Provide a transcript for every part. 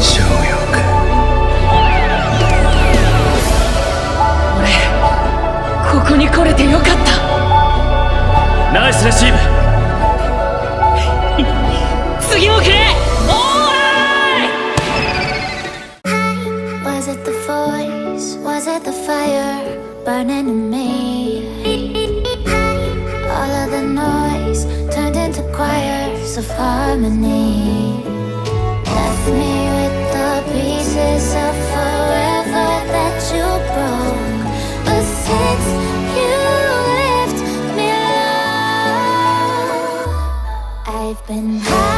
小欲。俺、ここに来れてよかった。ナイスレシーブ。次もくれ。Was it the voice? Was it the fire burning in me? All of the noise turned into choirs of harmony. Left me with the pieces of forever that you broke. But since you left me alone, I've been high.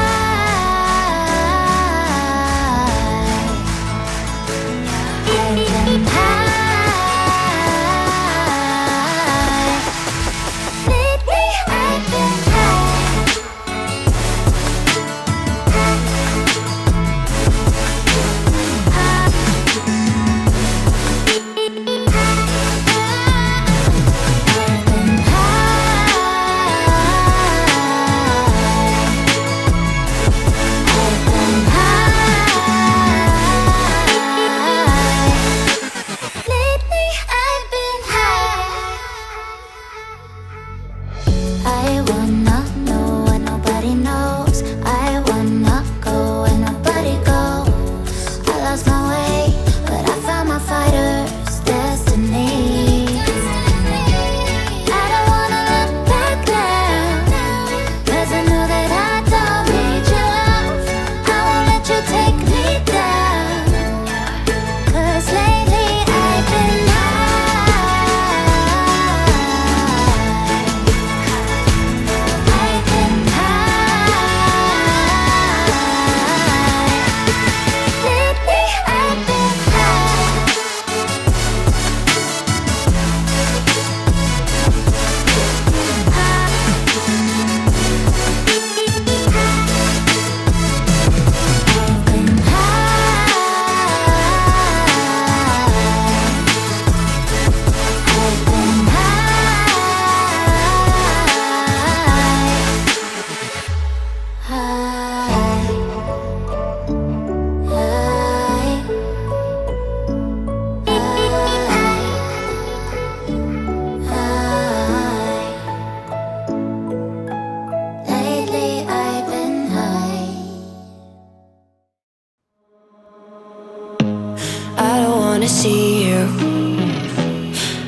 See you.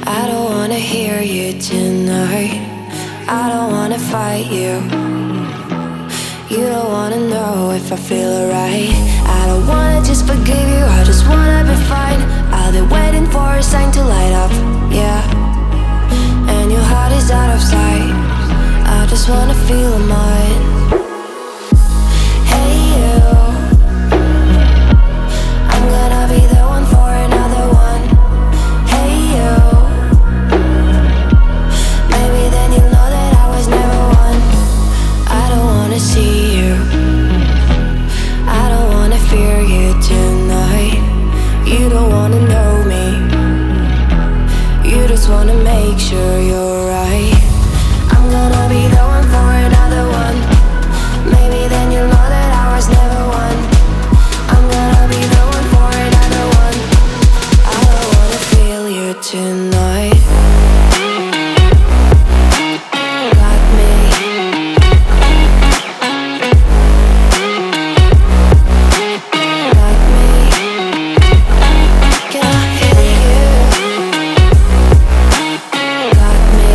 I don't wanna hear you tonight. I don't wanna fight you. You don't wanna know if I feel alright. I don't wanna just forgive you, I just wanna be fine. I'll be waiting for a sign to light up, yeah. And your heart is out of sight. I just wanna feel mine. Hey you, I'm gonna be the one for another one. Hey you, maybe then you'll know that I was never one. I don't wanna see you, I don't wanna fear you tonight. You don't wanna know me, you just wanna make sure you're right. I'm gonna be the one for another one. Maybe then you'll know that I was never one. I'm gonna be the one for another one. I don't wanna feel you tonight. Got me. Got me. Can I hear you? Got me.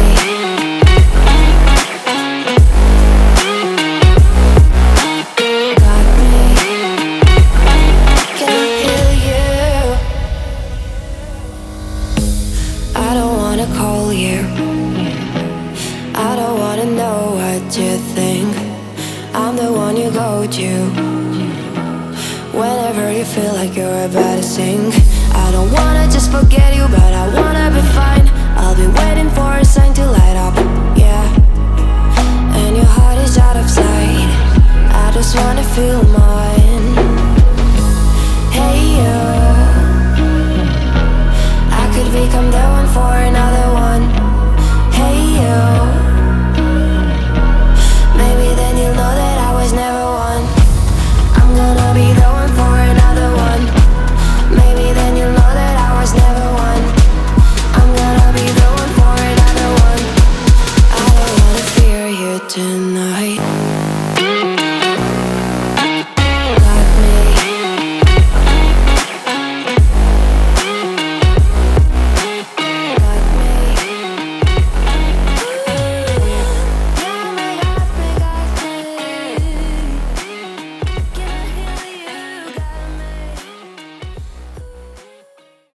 Got me. Can I hear you? I don't wanna call you, I don't wanna know what you think. I'm the one you go to whenever you feel like you're about to sink. I don't wanna just forget you, but I wanna be fine. I'll be waiting for a sign to light up, yeah. And your heart is out of sight. I just wanna feel mine.